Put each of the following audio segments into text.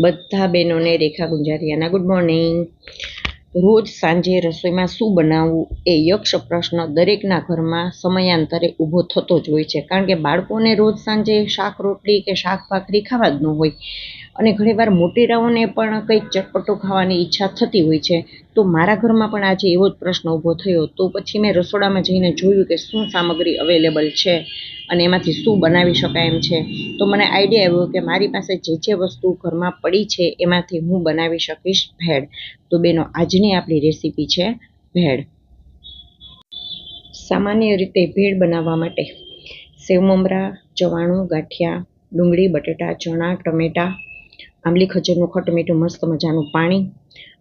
બધા બહેનોને રેખા ગુંજારિયાના good morning. રોજ સાંજે રસોઈમાં શું બનાવવું એ યક્ષ પ્રશ્ન દરેકના ઘરમાં સમયાંતરે ઊભો થતો જ હોય છે, કારણ કે બાળકોને રોજ સાંજે શાક રોટલી કે શાક ભાખરી ખાવા જ ન હોય અને ઘણીવાર મોટેરાઓને પણ કંઈક ચટપટું ખાવાની ઈચ્છા થતી હોય છે. તો મારા ઘરમાં પણ આજે એવો જ પ્રશ્ન ઊભો થયો, તો પછી મેં રસોડામાં જઈને જોયું કે શું સામગ્રી અવેલેબલ છે અને એમાંથી શું બનાવી શકાય એમ છે. તો મને આઈડિયા આવ્યો કે મારી પાસે જે વસ્તુ ઘરમાં પડી છે એમાંથી હું બનાવી શકીશ ભેળ. તો બેનો, આજની આપણી રેસીપી છે ભેળ. સામાન્ય રીતે ભેળ બનાવવા માટે સેવ મમરા, ચવાણું, ગાંઠિયા, ડુંગળી, બટેટા, ચણા, ટમેટા, આંબલી ખજૂરનું ખટમીઠું મસ્ત મજાનું પાણી,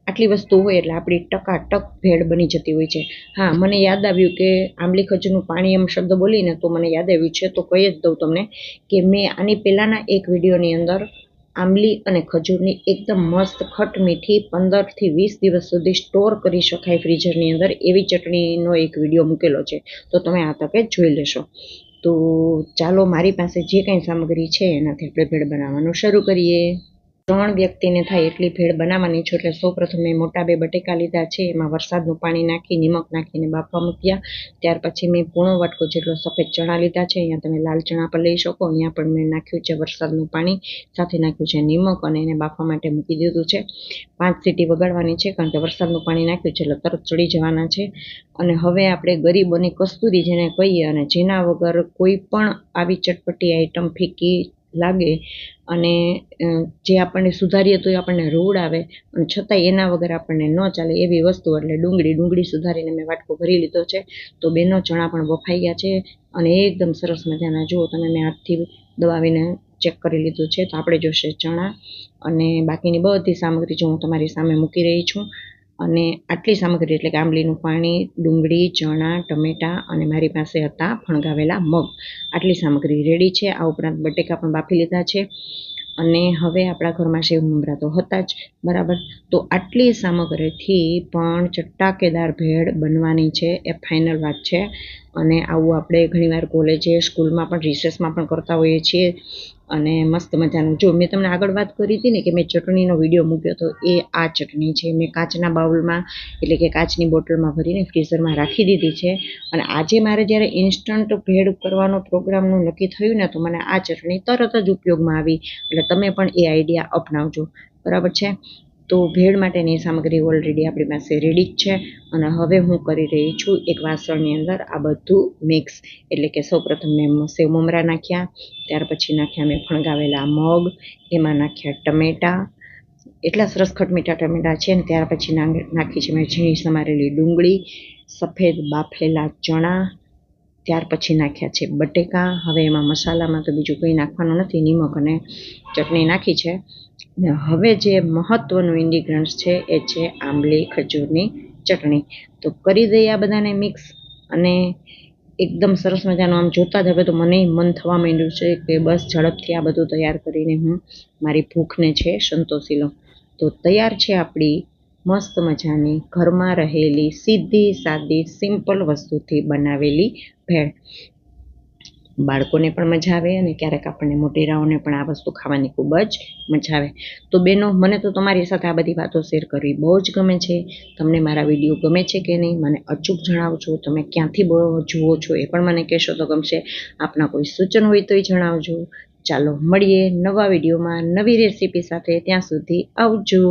આટલી વસ્તુ હોય એટલે આપણી ટકાટક ભેળ બની જતી હોય છે. હા, મને યાદ આવ્યું કે આંબલી ખજૂરનું પાણી એમ શબ્દ બોલીને તો મને યાદ આવ્યું છે, તો કહી જ દઉં તમને કે મેં આની પહેલાંના એક વિડીયોની અંદર આંબલી અને ખજૂરની એકદમ મસ્ત ખટમીઠી 15થી 20 દિવસ સુધી સ્ટોર કરી શકાય ફ્રીઝરની અંદર એવી ચટણીનો એક વિડીયો મૂકેલો છે, તો તમે આ તકે જોઈ લેશો. તો ચાલો, મારી પાસે જે કંઈ સામગ્રી છે એનાથી આપણે ભેળ બનાવવાનું શરૂ કરીએ. 3 વ્યક્તિને થાય એટલી ભેળ બનાવવાની છે, એટલે સૌપ્રથમ મેં મોટા 2 બટેકા લીધા છે. એમાં વરસાદનું પાણી નાખી નિમક નાખીને બાફવા મૂક્યા. ત્યાર પછી મેં પોણો વાટકો જેટલો સફેદ ચણા લીધા છે. અહીંયા તમે લાલ ચણા પણ લઈ શકો. અહીંયા પણ મેં નાખ્યું છે વરસાદનું પાણી, સાથે નાખ્યું છે નિમક અને એને બાફવા માટે મૂકી દીધું છે. 5 સીટી વગાડવાની છે, કારણ કે વરસાદનું પાણી નાખ્યું છે એટલે તરત ચડી જવાના છે. અને હવે આપણે ગરીબોની કસ્તુરી જેને કહીએ, અને જેના વગર કોઈ પણ આવી ચટપટી આઈટમ ફીકી લાગે અને જે આપણને સુધારીએ તો આપણને રોડ આવે અને છતાંય એના વગર આપણને ન ચાલે એવી વસ્તુ એટલે ડુંગળી સુધારીને મેં વાટકો ભરી લીધો છે. તો બેનો, ચણા પણ બફાઈ ગયા છે અને એકદમ સરસ મજાના, જુઓ તમે, મેં હાથથી દબાવીને ચેક કરી લીધું છે. તો આપણે જોશે ચણા અને બાકીની બધી સામગ્રી જો હું તમારી સામે મૂકી રહી છું. અને આટલી સામગ્રી એટલે કે આંબલીનું પાણી, ડુંગળી, ચણા, ટમેટા અને મારી પાસે હતા ફણગાવેલા મગ, આટલી સામગ્રી રેડી છે. આ ઉપરાંત બટેકા પણ બાફી લીધા છે. અને હવે આપણા ઘરમાં સેવ મમરા તો હતા જ, બરાબર. તો આટલી સામગ્રીથી પણ ચટાકેદાર ભેળ બનવાની છે, એ ફાઇનલ વાત છે. અને આવું આપણે ઘણીવાર કોલેજે, સ્કૂલમાં પણ, રિસેસમાં પણ કરતા હોઈએ છીએ. અને મસ્ત મજાનું, જો મેં તમને આગળ વાત કરી હતી ને કે મેં ચટણીનો વિડીયો મૂક્યો હતો, એ આ ચટણી છે. મેં કાચના બાઉલમાં એટલે કે કાચની બોટલમાં ભરીને ફ્રીઝરમાં રાખી દીધી છે. અને આજે મારે જ્યારે ઇન્સ્ટન્ટ ભેળ કરવાનો પ્રોગ્રામનું નક્કી થયું ને, તો મને આ ચટણી તરત જ ઉપયોગમાં આવી. એટલે તમે પણ એ આઈડિયા અપનાવજો, બરાબર છે. તો ભેળ માટેની સામગ્રી ઓલરેડી આપણી પાસે રેડી જ છે. અને હવે હું કરી રહી છું એક વાસણની અંદર આ બધું મિક્સ, એટલે કે સૌપ્રથમ મેં સેવ મમરા નાખ્યા, ત્યાર પછી નાખ્યા મેં ફણગાવેલા મગ, એમાં નાખ્યા ટમેટા, એટલા સરસ ખટમીઠા ટમેટા છે ને. ત્યાર પછી નાખી છે મેં ઝીણી સમારેલી ડુંગળી, સફેદ બાફેલા ચણા, ત્યાર પછી નાખ્યા છે બટેકા. હવે એમાં મસાલામાં તો બીજું કંઈ નાખવાનું નથી, નિમક અને ચટણી નાખી છે. ને હવે જે મહત્વનું ઇન્ગ્રીડિયન્ટ્સ છે એ છે આંબલી ખજૂરની ચટણી. તો કરી દઈએ આ બધાને મિક્સ, અને એકદમ સરસ મજાનું, આમ જોતા જ હવે તો મને મન થવા માંડ્યું છે કે બસ ઝડપથી આ બધું તૈયાર કરીને હું મારી ભૂખને છે સંતોષી લઉં. તો તૈયાર છે આપણી મસ્ત મજાની ઘરમાં રહેલી સીધી સાદી સિમ્પલ વસ્તુથી બનાવેલી ભેળ. બાળકોને પણ મજા આવે અને ક્યારેક આપણને મોટેરાઓને પણ આ વસ્તુ ખાવાની ખૂબ જ મજા આવે. તો બેનો, મને તો તમારી સાથે આ બધી વાતો શેર કરવી બહુ જ ગમે છે. તમને મારા વિડીયો ગમે છે કે નહીં મને અચૂક જણાવજો. તમે ક્યાંથી જુઓ છો એ પણ મને કહેશો તો ગમશે. આપના કોઈ સૂચન હોય તોય જણાવજો. ચાલો મળીએ નવા વિડીયોમાં નવી રેસીપી સાથે, ત્યાં સુધી આવજો.